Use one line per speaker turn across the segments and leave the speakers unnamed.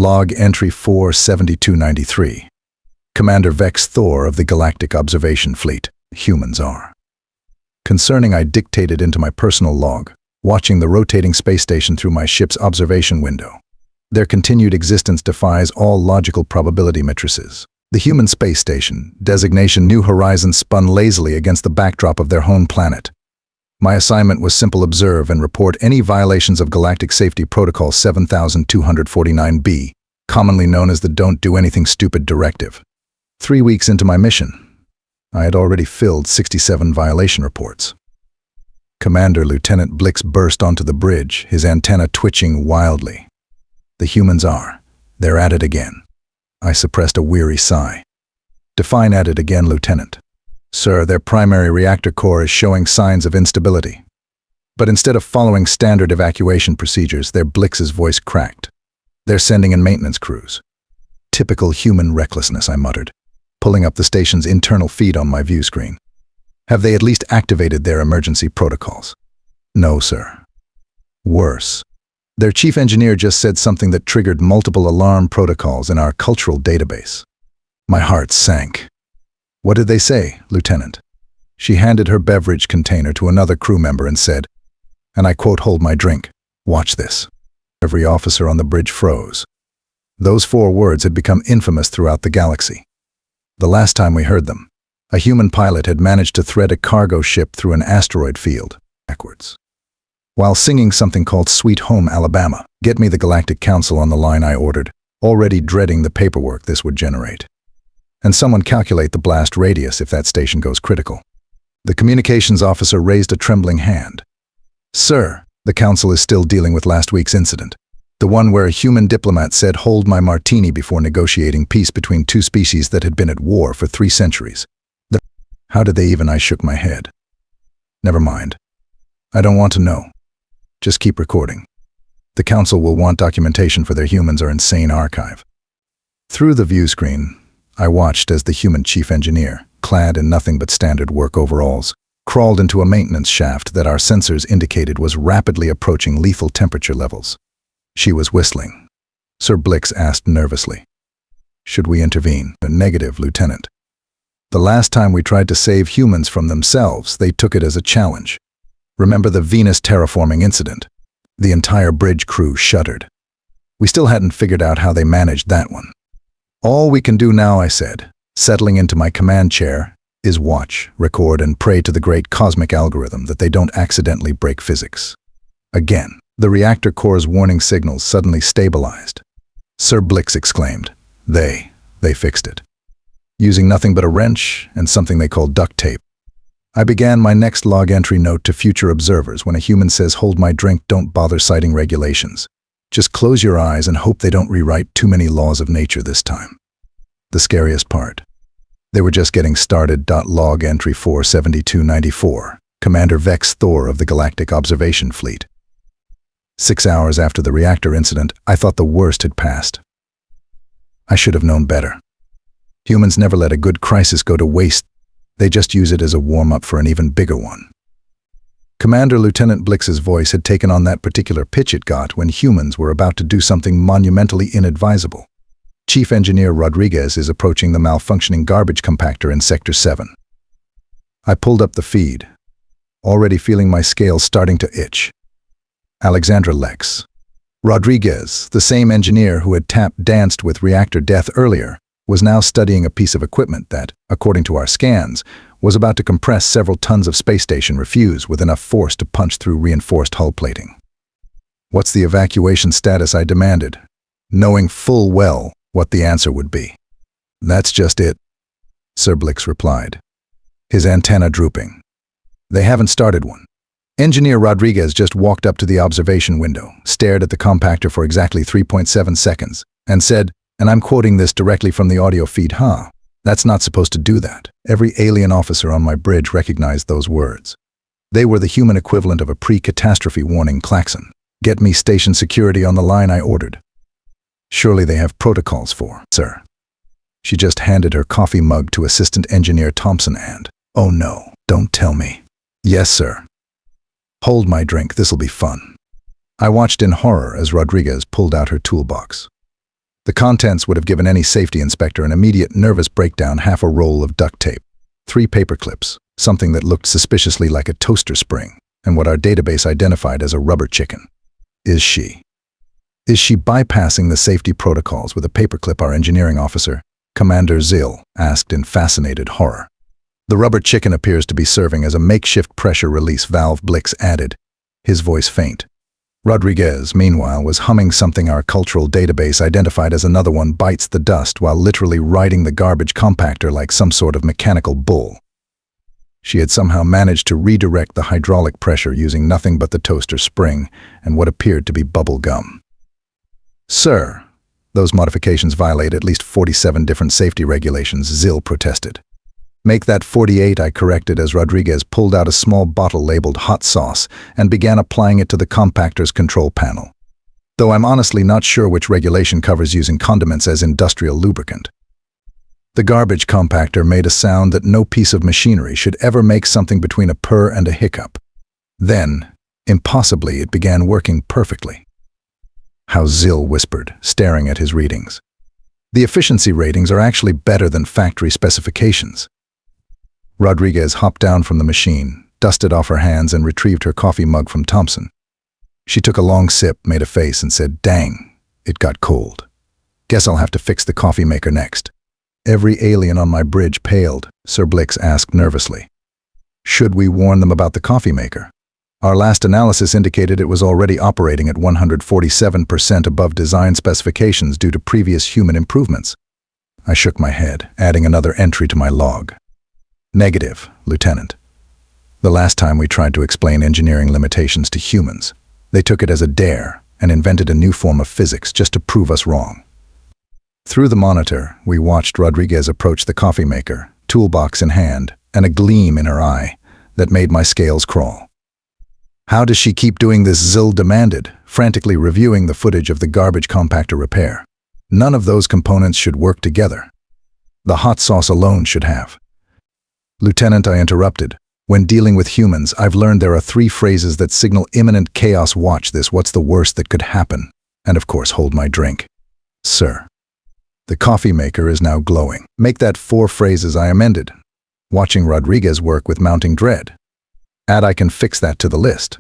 Log Entry 47293. Commander Vex'thor of the Galactic Observation Fleet. Humans are. Concerning, I dictated into my personal log, watching the rotating space station through my ship's observation window. Their continued existence defies all logical probability matrices. The human space station, designation New Horizons, spun lazily against the backdrop of their home planet. My assignment was simple: observe and report any violations of Galactic Safety Protocol 7249B, commonly known as the Don't Do Anything Stupid Directive. 3 weeks into my mission, I had already filled 67 violation reports. Commander Lieutenant Blix burst onto the bridge, his antenna twitching wildly. The humans are. They're at it again. I suppressed a weary sigh. Define at it again, Lieutenant. Sir, their primary reactor core is showing signs of instability. But instead of following standard evacuation procedures, Blix's voice cracked. They're sending in maintenance crews. Typical human recklessness, I muttered, pulling up the station's internal feed on my view screen. Have they at least activated their emergency protocols? No, sir. Worse. Their chief engineer just said something that triggered multiple alarm protocols in our cultural database. My heart sank. What did they say, Lieutenant? She handed her beverage container to another crew member and said, and I quote, "Hold my drink. Watch this." Every officer on the bridge froze. Those 4 words had become infamous throughout the galaxy. The last time we heard them, a human pilot had managed to thread a cargo ship through an asteroid field backwards. While singing something called Sweet Home Alabama, "Get me the Galactic Council on the line," I ordered, already dreading the paperwork this would generate. And someone calculate the blast radius if that station goes critical. The communications officer raised a trembling hand. Sir, the council is still dealing with last week's incident. The one where a human diplomat said, "Hold my martini," before negotiating peace between 2 species that had been at war for 3 centuries. How did they even? I shook my head. Never mind. I don't want to know. Just keep recording. The council will want documentation for their humans or insane archive. Through the view screen, I watched as the human chief engineer, clad in nothing but standard work overalls, crawled into a maintenance shaft that our sensors indicated was rapidly approaching lethal temperature levels. She was whistling. Sir Blix asked nervously, "Should we intervene?" "Negative, Lieutenant. The last time we tried to save humans from themselves, they took it as a challenge. Remember the Venus terraforming incident?" The entire bridge crew shuddered. We still hadn't figured out how they managed that one. "All we can do now," I said, settling into my command chair, "is watch, record, and pray to the great cosmic algorithm that they don't accidentally break physics." Again, the reactor core's warning signals suddenly stabilized. Sir Blix exclaimed, They fixed it. Using nothing but a wrench and something they called duct tape. I began my next log entry note to future observers: when a human says, "Hold my drink," don't bother citing regulations. Just close your eyes and hope they don't rewrite too many laws of nature this time. The scariest part. They were just getting started. Log Entry 47294. Commander Vex'thor of the Galactic Observation Fleet. 6 hours after the reactor incident, I thought the worst had passed. I should have known better. Humans never let a good crisis go to waste. They just use it as a warm-up for an even bigger one. Commander Lieutenant Blix's voice had taken on that particular pitch it got when humans were about to do something monumentally inadvisable. Chief Engineer Rodriguez is approaching the malfunctioning garbage compactor in Sector 7. I pulled up the feed, already feeling my scales starting to itch. Alexandra Lex Rodriguez, the same engineer who had danced with reactor death earlier, was now studying a piece of equipment that, according to our scans, was about to compress several tons of space station refuse with enough force to punch through reinforced hull plating. "What's the evacuation status?" I demanded, knowing full well what the answer would be. "That's just it," Sir Blix replied, his antenna drooping. "They haven't started one." Engineer Rodriguez just walked up to the observation window, stared at the compactor for exactly 3.7 seconds, and said, and I'm quoting this directly from the audio feed, "That's not supposed to do that." Every alien officer on my bridge recognized those words. They were the human equivalent of a pre-catastrophe warning klaxon. "Get me station security on the line," I ordered. "Surely they have protocols for, sir." She just handed her coffee mug to Assistant Engineer Thompson and, "Oh no, don't tell me." "Yes, sir." "Hold my drink, this'll be fun." I watched in horror as Rodriguez pulled out her toolbox. The contents would have given any safety inspector an immediate nervous breakdown: half a roll of duct tape, 3 paper clips, something that looked suspiciously like a toaster spring, and what our database identified as a rubber chicken. Is she bypassing the safety protocols with a paperclip? Our engineering officer, Commander Zill, asked in fascinated horror. The rubber chicken appears to be serving as a makeshift pressure release valve, Blix added, his voice faint. Rodriguez, meanwhile, was humming something our cultural database identified as another one bites the dust while literally riding the garbage compactor like some sort of mechanical bull. She had somehow managed to redirect the hydraulic pressure using nothing but the toaster spring and what appeared to be bubble gum. Sir, those modifications violate at least 47 different safety regulations, Zill protested. Make that 48, I corrected as Rodriguez pulled out a small bottle labeled hot sauce and began applying it to the compactor's control panel. Though I'm honestly not sure which regulation covers using condiments as industrial lubricant. The garbage compactor made a sound that no piece of machinery should ever make, something between a purr and a hiccup. Then, impossibly, it began working perfectly. How Zill whispered, staring at his readings. The efficiency ratings are actually better than factory specifications. Rodriguez hopped down from the machine, dusted off her hands, and retrieved her coffee mug from Thompson. She took a long sip, made a face, and said, "Dang, it got cold. Guess I'll have to fix the coffee maker next." Every alien on my bridge paled, Sir Blix asked nervously. Should we warn them about the coffee maker? Our last analysis indicated it was already operating at 147% above design specifications due to previous human improvements. I shook my head, adding another entry to my log. Negative, Lieutenant. The last time we tried to explain engineering limitations to humans, they took it as a dare and invented a new form of physics just to prove us wrong. Through the monitor, we watched Rodriguez approach the coffee maker, toolbox in hand, and a gleam in her eye that made my scales crawl. How does she keep doing this? Zill demanded, frantically reviewing the footage of the garbage compactor repair. None of those components should work together. The hot sauce alone should have. Lieutenant, I interrupted. When dealing with humans, I've learned there are 3 phrases that signal imminent chaos. Watch this. What's the worst that could happen? And of course, hold my drink. Sir. The coffee maker is now glowing. Make that 4 phrases, I amended, watching Rodriguez work with mounting dread. Add I can fix that to the list.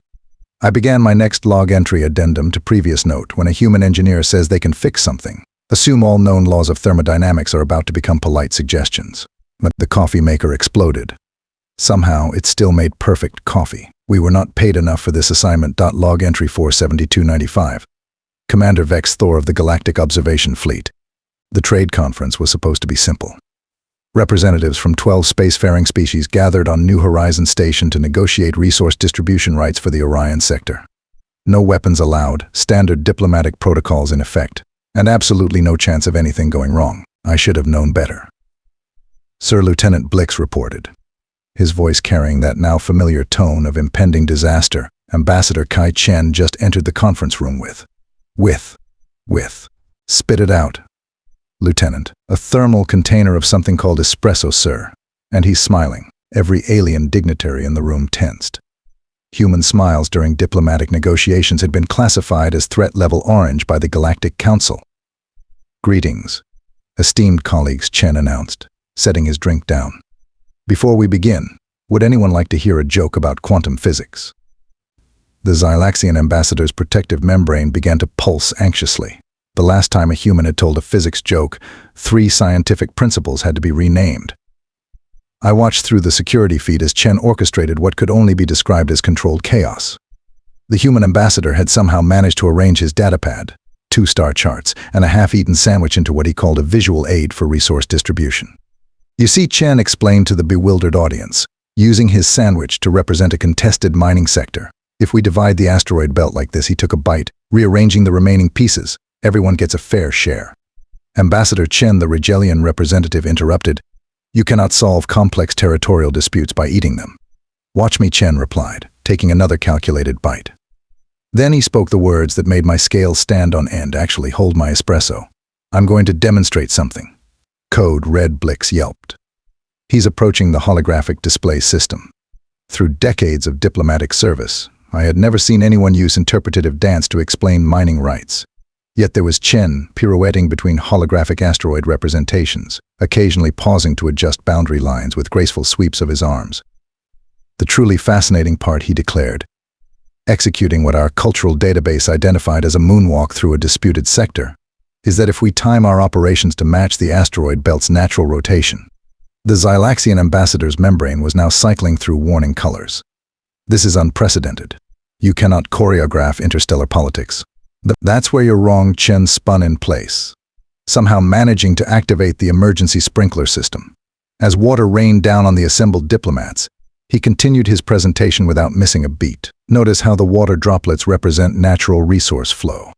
I began my next log entry addendum to previous note. When a human engineer says they can fix something, assume all known laws of thermodynamics are about to become polite suggestions. But the coffee maker exploded. Somehow, it still made perfect coffee. We were not paid enough for this assignment. Log entry 47295. Commander Vex'thor of the Galactic Observation Fleet. The trade conference was supposed to be simple. Representatives from 12 spacefaring species gathered on New Horizon Station to negotiate resource distribution rights for the Orion sector. No weapons allowed, standard diplomatic protocols in effect, and absolutely no chance of anything going wrong. I should have known better. Sir Lieutenant Blix reported, his voice carrying that now familiar tone of impending disaster. Ambassador Kai Chen just entered the conference room with. Spit it out. Lieutenant, a thermal container of something called espresso, sir. And he's smiling. Every alien dignitary in the room tensed. Human smiles during diplomatic negotiations had been classified as threat level orange by the Galactic Council. Greetings, esteemed colleagues, Chen announced, setting his drink down. Before we begin, would anyone like to hear a joke about quantum physics? The Xylaxian ambassador's protective membrane began to pulse anxiously. The last time a human had told a physics joke, 3 scientific principles had to be renamed. I watched through the security feed as Chen orchestrated what could only be described as controlled chaos. The human ambassador had somehow managed to arrange his datapad, 2 star charts, and a half-eaten sandwich into what he called a visual aid for resource distribution. You see, Chen explained to the bewildered audience, using his sandwich to represent a contested mining sector. If we divide the asteroid belt like this, he took a bite, rearranging the remaining pieces. Everyone gets a fair share. Ambassador Chen, the Rigelian representative, interrupted. You cannot solve complex territorial disputes by eating them. Watch me, Chen replied, taking another calculated bite. Then he spoke the words that made my scales stand on end. Actually, hold my espresso. I'm going to demonstrate something. Code Red, Blix yelped. He's approaching the holographic display system. Through decades of diplomatic service, I had never seen anyone use interpretative dance to explain mining rights. Yet there was Chen, pirouetting between holographic asteroid representations, occasionally pausing to adjust boundary lines with graceful sweeps of his arms. The truly fascinating part, he declared, executing what our cultural database identified as a moonwalk through a disputed sector, is that if we time our operations to match the asteroid belt's natural rotation, the Xylaxian ambassador's membrane was now cycling through warning colors. This is unprecedented. You cannot choreograph interstellar politics. That's where you're wrong. Chen spun in place, somehow managing to activate the emergency sprinkler system. As water rained down on the assembled diplomats, he continued his presentation without missing a beat. Notice how the water droplets represent natural resource flow.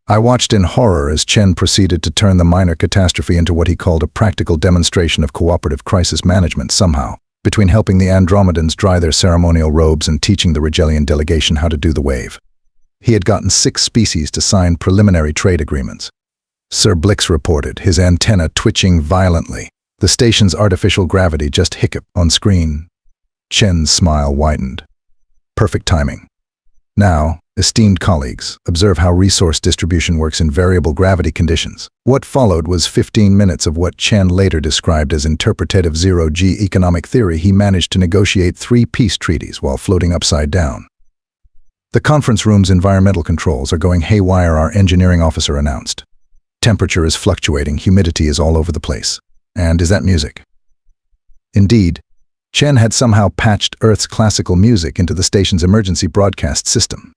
I watched in horror as Chen proceeded to turn the minor catastrophe into what he called a practical demonstration of cooperative crisis management somehow, between helping the Andromedans dry their ceremonial robes and teaching the Rigelian delegation how to do the wave. He had gotten 6 species to sign preliminary trade agreements. Sir Blix reported, his antenna twitching violently. The station's artificial gravity just hiccuped on screen. Chen's smile widened. Perfect timing. Now, esteemed colleagues, observe how resource distribution works in variable gravity conditions. What followed was 15 minutes of what Chen later described as interpretative zero-G economic theory. He managed to negotiate 3 peace treaties while floating upside down. The conference room's environmental controls are going haywire, our engineering officer announced. Temperature is fluctuating, humidity is all over the place. And is that music? Indeed, Chen had somehow patched Earth's classical music into the station's emergency broadcast system.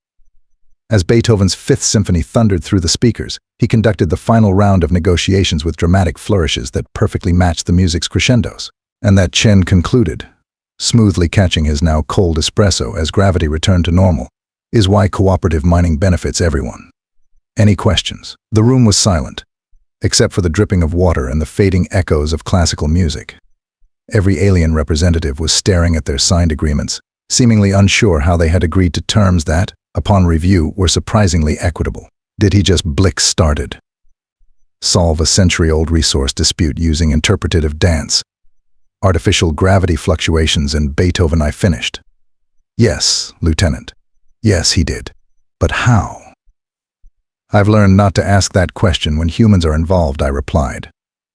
As Beethoven's Fifth Symphony thundered through the speakers, he conducted the final round of negotiations with dramatic flourishes that perfectly matched the music's crescendos. And that Chen concluded, smoothly catching his now cold espresso as gravity returned to normal, is why cooperative mining benefits everyone. Any questions? The room was silent, except for the dripping of water and the fading echoes of classical music. Every alien representative was staring at their signed agreements, seemingly unsure how they had agreed to terms that, upon review, were surprisingly equitable. Did he just Blix started? Solve a century-old resource dispute using interpretative dance, artificial gravity fluctuations, and Beethoven I finished. Yes, Lieutenant. Yes, he did. But how? I've learned not to ask that question when humans are involved, I replied,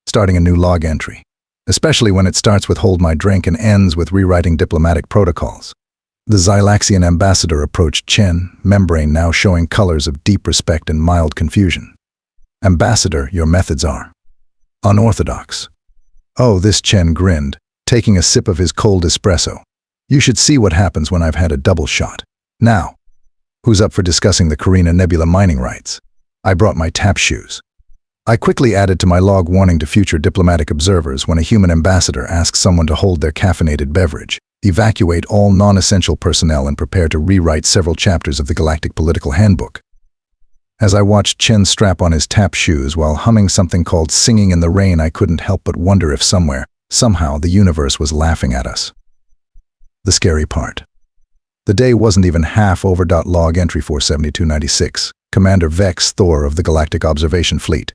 starting a new log entry, especially when it starts with hold my drink and ends with rewriting diplomatic protocols. The Xylaxian ambassador approached Chen, membrane now showing colors of deep respect and mild confusion. Ambassador, your methods are unorthodox. Oh, this Chen grinned, taking a sip of his cold espresso. You should see what happens when I've had a double shot. Now, who's up for discussing the Carina Nebula mining rights? I brought my tap shoes. I quickly added to my log warning to future diplomatic observers when a human ambassador asks someone to hold their caffeinated beverage, evacuate all non-essential personnel and prepare to rewrite several chapters of the Galactic Political Handbook. As I watched Chen strap on his tap shoes while humming something called Singing in the Rain, I couldn't help but wonder if somewhere, somehow, the universe was laughing at us. The scary part. The day wasn't even half over. Log entry 47296, Commander Vex'thor of the Galactic Observation Fleet.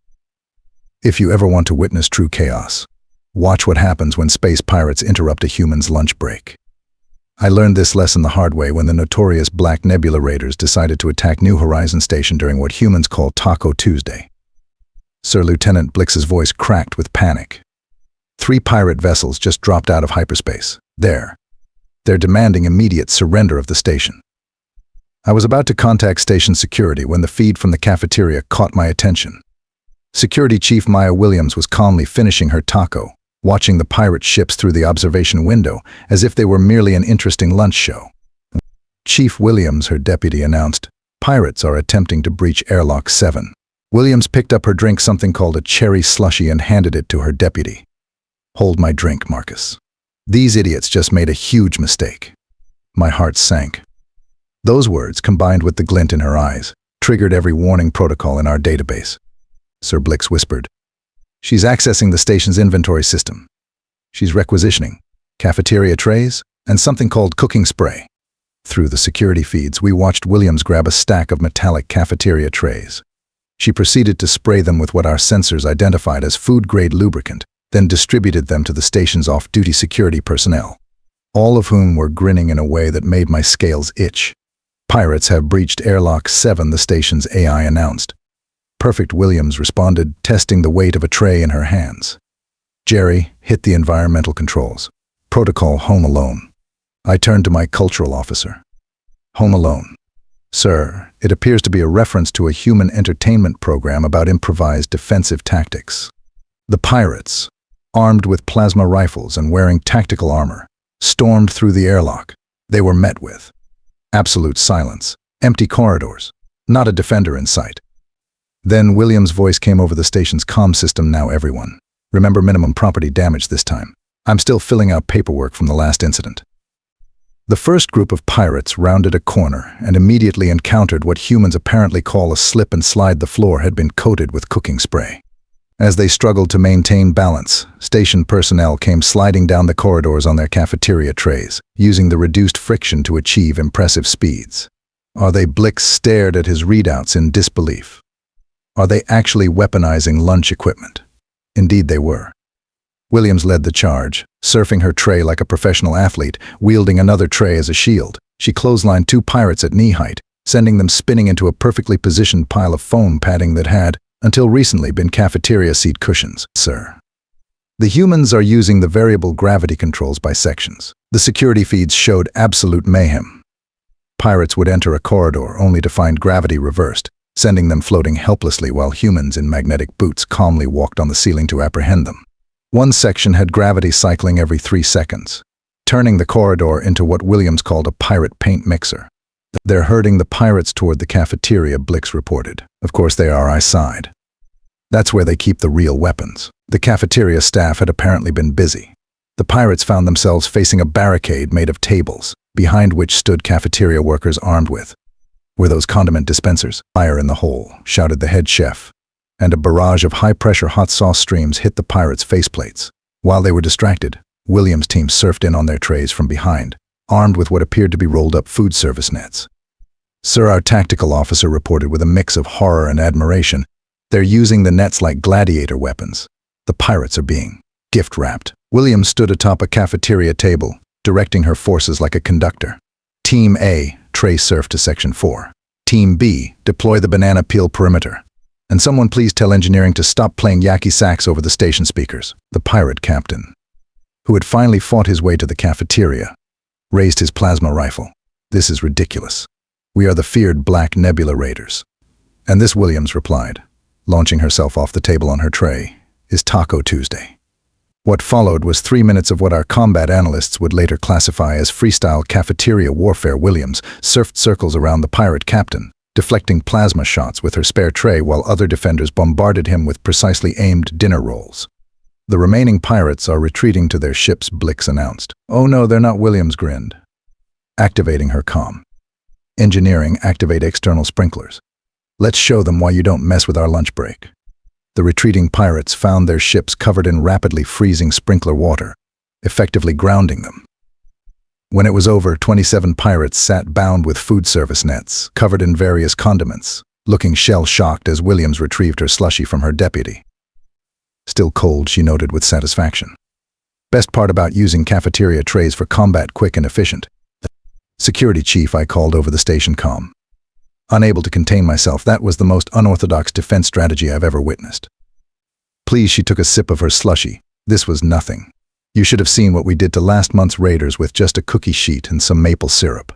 If you ever want to witness true chaos, watch what happens when space pirates interrupt a human's lunch break. I learned this lesson the hard way when the notorious Black Nebula Raiders decided to attack New Horizon Station during what humans call Taco Tuesday. Sir Lieutenant Blix's voice cracked with panic. 3 pirate vessels just dropped out of hyperspace. They're demanding immediate surrender of the station. I was about to contact station security when the feed from the cafeteria caught my attention. Security Chief Maya Williams was calmly finishing her taco, watching the pirate ships through the observation window as if they were merely an interesting lunch show. Chief Williams, her deputy, announced, pirates are attempting to breach airlock 7. Williams picked up her drink, something called a cherry slushy, and handed it to her deputy. Hold my drink, Marcus. These idiots just made a huge mistake. My heart sank. Those words, combined with the glint in her eyes, triggered every warning protocol in our database. Sir Blix whispered. She's accessing the station's inventory system. She's requisitioning cafeteria trays and something called cooking spray. Through the security feeds, we watched Williams grab a stack of metallic cafeteria trays. She proceeded to spray them with what our sensors identified as food-grade lubricant, then distributed them to the station's off-duty security personnel, all of whom were grinning in a way that made my scales itch. Pirates have breached airlock 7, the station's AI announced. Perfect, Williams responded, testing the weight of a tray in her hands. Jerry, hit the environmental controls. Protocol Home Alone. I turned to my cultural officer. Home Alone. Sir, it appears to be a reference to a human entertainment program about improvised defensive tactics. The pirates, armed with plasma rifles and wearing tactical armor, stormed through the airlock. They were met with absolute silence, empty corridors, not a defender in sight. Then Williams' voice came over the station's comm system. Now everyone, remember minimum property damage this time. I'm still filling out paperwork from the last incident. The first group of pirates rounded a corner and immediately encountered what humans apparently call a slip and slide. The floor had been coated with cooking spray. As they struggled to maintain balance, station personnel came sliding down the corridors on their cafeteria trays, using the reduced friction to achieve impressive speeds. Blix stared at his readouts in disbelief. Are they actually weaponizing lunch equipment? Indeed they were. Williams led the charge, surfing her tray like a professional athlete, wielding another tray as a shield. She clotheslined 2 pirates at knee height, sending them spinning into a perfectly positioned pile of foam padding that had, until recently, been cafeteria seat cushions. Sir. The humans are using the variable gravity controls by sections. The security feeds showed absolute mayhem. Pirates would enter a corridor only to find gravity reversed, sending them floating helplessly while humans in magnetic boots calmly walked on the ceiling to apprehend them. One section had gravity cycling every 3 seconds, turning the corridor into what Williams called a pirate paint mixer. They're herding the pirates toward the cafeteria, Blix reported. Of course they are, I sighed. That's where they keep the real weapons. The cafeteria staff had apparently been busy. The pirates found themselves facing a barricade made of tables, behind which stood cafeteria workers armed with. Were those condiment dispensers? Fire in the hole, shouted the head chef. And a barrage of high-pressure hot sauce streams hit the pirates' faceplates. While they were distracted, Williams' team surfed in on their trays from behind, armed with what appeared to be rolled-up food service nets. Sir, our tactical officer reported with a mix of horror and admiration. They're using the nets like gladiator weapons. The pirates are being gift-wrapped. Williams stood atop a cafeteria table, directing her forces like a conductor. Team A, tray surf to Section 4. Team B, deploy the banana peel perimeter. And someone please tell engineering to stop playing yakky sax over the station speakers. The pirate captain, who had finally fought his way to the cafeteria, raised his plasma rifle. This is ridiculous. We are the feared Black Nebula Raiders. And this, Williams replied, launching herself off the table on her tray, is Taco Tuesday. What followed was 3 minutes of what our combat analysts would later classify as freestyle cafeteria warfare. Williams surfed circles around the pirate captain, deflecting plasma shots with her spare tray while other defenders bombarded him with precisely aimed dinner rolls. The remaining pirates are retreating to their ships, Blix announced. Oh no, they're not, Williams grinned. Activating her comm. Engineering, activate external sprinklers. Let's show them why you don't mess with our lunch break. The retreating pirates found their ships covered in rapidly freezing sprinkler water, effectively grounding them. When it was over, 27 pirates sat bound with food service nets, covered in various condiments, looking shell-shocked as Williams retrieved her slushie from her deputy. Still cold, she noted with satisfaction. Best part about using cafeteria trays for combat, quick and efficient. Security chief, I called over the station comm. Unable to contain myself, that was the most unorthodox defense strategy I've ever witnessed. Please, she took a sip of her slushie. This was nothing. You should have seen what we did to last month's raiders with just a cookie sheet and some maple syrup.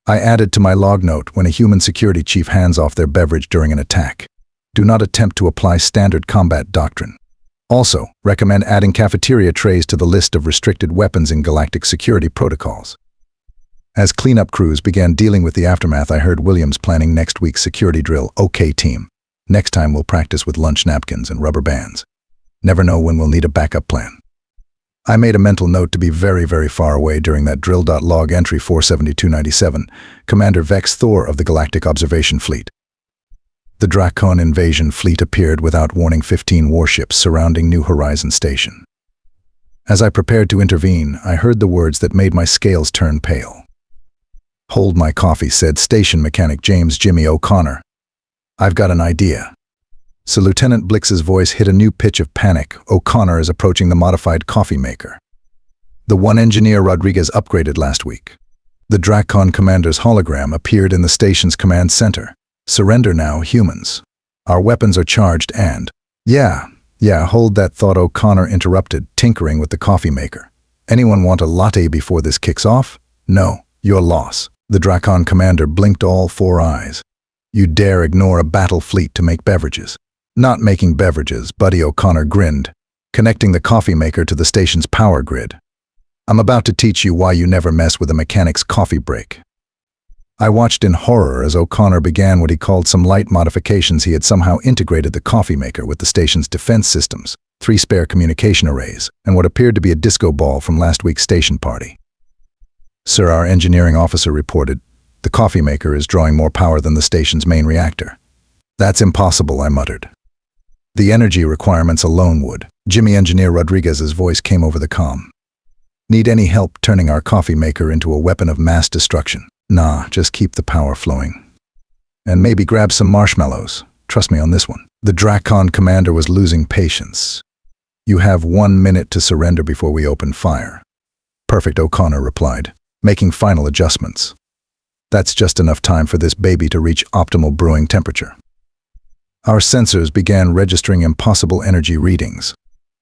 I added to my log note, when a human security chief hands off their beverage during an attack, do not attempt to apply standard combat doctrine. Also, recommend adding cafeteria trays to the list of restricted weapons in galactic security protocols. As cleanup crews began dealing with the aftermath, I heard Williams planning next week's security drill. Okay, team. Next time we'll practice with lunch napkins and rubber bands. Never know when we'll need a backup plan. I made a mental note to be very, very far away during that drill. Log entry 47297, Commander Vex'thor of the Galactic Observation Fleet. The Dracon invasion fleet appeared without warning, 15 warships surrounding New Horizon Station. As I prepared to intervene, I heard the words that made my scales turn pale. Hold my coffee, said station mechanic James Jimmy O'Connor. I've got an idea. So Lieutenant Blix's voice hit a new pitch of panic. O'Connor is approaching the modified coffee maker. The one Engineer Rodriguez upgraded last week. The Dracon commander's hologram appeared in the station's command center. Surrender now, humans. Our weapons are charged and— Yeah, hold that thought, O'Connor interrupted, tinkering with the coffee maker. Anyone want a latte before this kicks off? No, your loss. The Dracon commander blinked all four eyes. You dare ignore a battle fleet to make beverages? Not making beverages, Buddy O'Connor grinned, connecting the coffee maker to the station's power grid. I'm about to teach you why you never mess with a mechanic's coffee break. I watched in horror as O'Connor began what he called some light modifications. He had somehow integrated the coffee maker with the station's defense systems, 3 spare communication arrays, and what appeared to be a disco ball from last week's station party. Sir, our engineering officer reported, the coffee maker is drawing more power than the station's main reactor. That's impossible, I muttered. The energy requirements alone would. Jimmy Engineer Rodriguez's voice came over the comm. Need any help turning our coffee maker into a weapon of mass destruction? Nah, just keep the power flowing. And maybe grab some marshmallows. Trust me on this one. The Dracon commander was losing patience. You have 1 minute to surrender before we open fire. Perfect, O'Connor replied, making final adjustments. That's just enough time for this baby to reach optimal brewing temperature. Our sensors began registering impossible energy readings.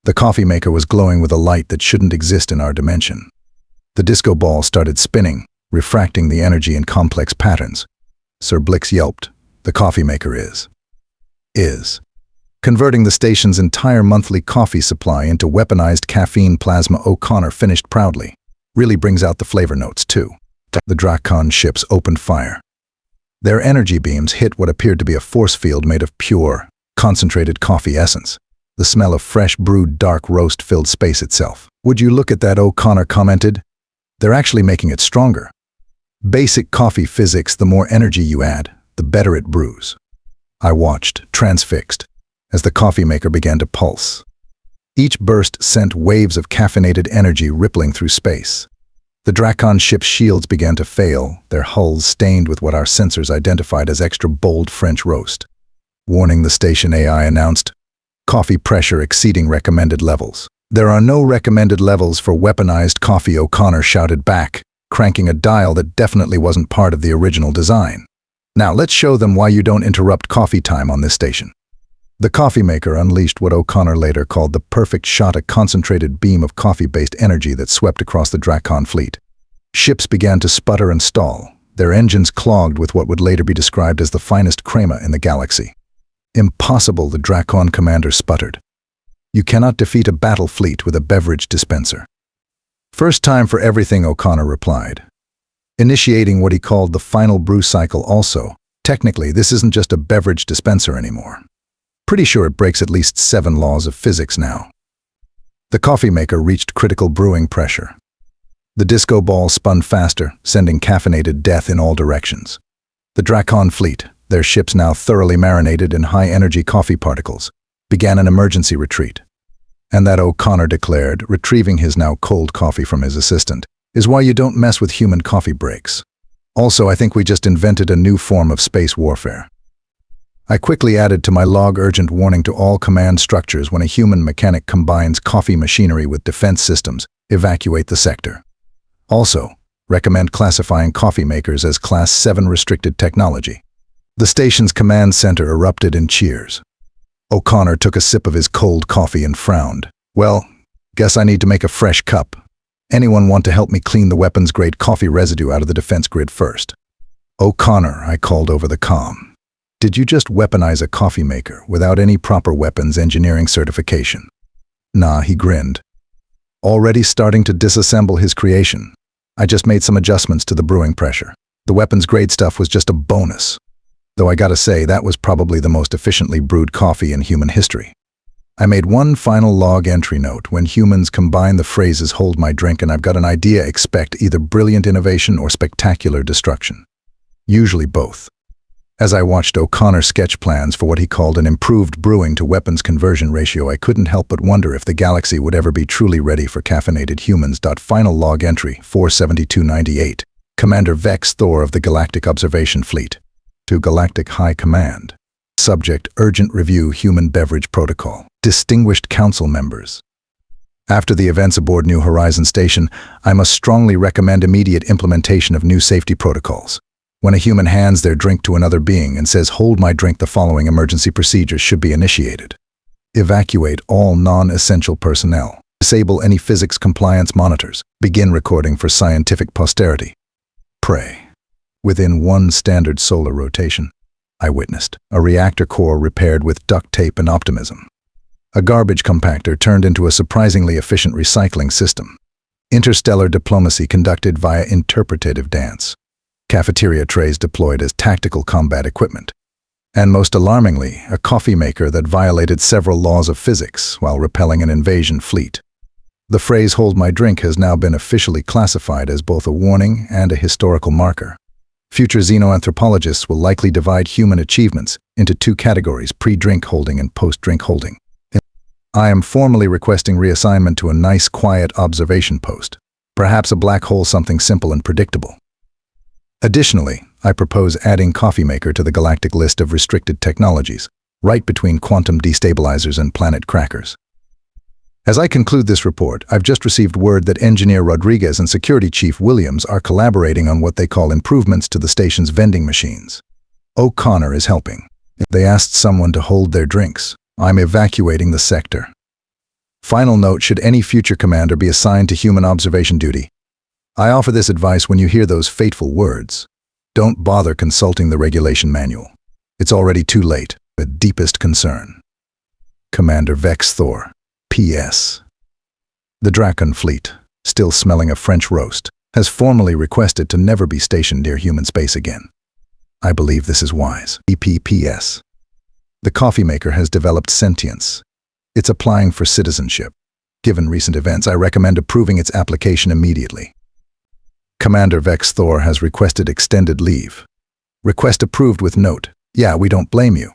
The coffee maker was glowing with a light that shouldn't exist in our dimension. The disco ball started spinning, refracting the energy in complex patterns. Sir Blix yelped, the coffee maker is converting the station's entire monthly coffee supply into weaponized caffeine plasma. O'Connor finished proudly. Really brings out the flavor notes too. The Dracon ships opened fire. Their energy beams hit what appeared to be a force field made of pure, concentrated coffee essence. The smell of fresh brewed dark roast filled space itself. Would you look at that, O'Connor commented. They're actually making it stronger. Basic coffee physics, the more energy you add, the better it brews. I watched, transfixed, as the coffee maker began to pulse. Each burst sent waves of caffeinated energy rippling through space. The Dracon ship's shields began to fail, their hulls stained with what our sensors identified as extra bold French roast. Warning, the station AI announced, coffee pressure exceeding recommended levels. There are no recommended levels for weaponized coffee, O'Connor shouted back, cranking a dial that definitely wasn't part of the original design. Now let's show them why you don't interrupt coffee time on this station. The coffee maker unleashed what O'Connor later called the perfect shot, a concentrated beam of coffee-based energy that swept across the Dracon fleet. Ships began to sputter and stall, their engines clogged with what would later be described as the finest crema in the galaxy. Impossible, the Dracon commander sputtered. You cannot defeat a battle fleet with a beverage dispenser. First time for everything, O'Connor replied, initiating what he called the final brew cycle also. Technically, this isn't just a beverage dispenser anymore. Pretty sure it breaks at least 7 laws of physics now. The coffee maker reached critical brewing pressure. The disco ball spun faster, sending caffeinated death in all directions. The Dracon fleet, their ships now thoroughly marinated in high-energy coffee particles, began an emergency retreat. And that, O'Connor declared, retrieving his now cold coffee from his assistant, is why you don't mess with human coffee breaks. Also, I think we just invented a new form of space warfare. I quickly added to my log urgent warning to all command structures: when a human mechanic combines coffee machinery with defense systems, evacuate the sector. Also, recommend classifying coffee makers as Class 7 restricted technology. The station's command center erupted in cheers. O'Connor took a sip of his cold coffee and frowned. Well, guess I need to make a fresh cup. Anyone want to help me clean the weapons-grade coffee residue out of the defense grid first? O'Connor, I called over the comm. Did you just weaponize a coffee maker without any proper weapons engineering certification? Nah, he grinned. Already starting to disassemble his creation. I just made some adjustments to the brewing pressure. The weapons-grade stuff was just a bonus. Though I gotta say, that was probably the most efficiently brewed coffee in human history. I made one final log entry note: when humans combine the phrases "hold my drink" and "I've got an idea," expect either brilliant innovation or spectacular destruction. Usually both. As I watched O'Connor sketch plans for what he called an improved brewing to weapons conversion ratio, I couldn't help but wonder if the galaxy would ever be truly ready for caffeinated humans. Final log entry 47298. Commander Vex'thor of the Galactic Observation Fleet. To Galactic High Command. Subject: urgent review human beverage protocol. Distinguished council members. After the events aboard New Horizon Station, I must strongly recommend immediate implementation of new safety protocols. When a human hands their drink to another being and says, "Hold my drink, the following emergency procedures should be initiated." Evacuate all non-essential personnel. Disable any physics compliance monitors. Begin recording for scientific posterity. Pray. Within one standard solar rotation, I witnessed a reactor core repaired with duct tape and optimism. A garbage compactor turned into a surprisingly efficient recycling system. Interstellar diplomacy conducted via interpretative dance. Cafeteria trays deployed as tactical combat equipment. And most alarmingly, a coffee maker that violated several laws of physics while repelling an invasion fleet. The phrase "hold my drink" has now been officially classified as both a warning and a historical marker. Future xenoanthropologists will likely divide human achievements into two categories: pre-drink holding and post-drink holding. I am formally requesting reassignment to a nice, quiet observation post. Perhaps a black hole, something simple and predictable. Additionally, I propose adding coffee maker to the galactic list of restricted technologies, right between quantum destabilizers and planet crackers. As I conclude this report, I've just received word that Engineer Rodriguez and Security Chief Williams are collaborating on what they call improvements to the station's vending machines. O'Connor is helping. They asked someone to hold their drinks. I'm evacuating the sector. Final note: should any future commander be assigned to human observation duty, I offer this advice: when you hear those fateful words, don't bother consulting the regulation manual. It's already too late. With deepest concern. Commander Vex'thor. P.S. The Draken fleet, still smelling of French roast, has formally requested to never be stationed near human space again. I believe this is wise. P.P.S. The coffee maker has developed sentience. It's applying for citizenship. Given recent events, I recommend approving its application immediately. Commander Vex'thor has requested extended leave. Request approved with note: "Yeah, we don't blame you.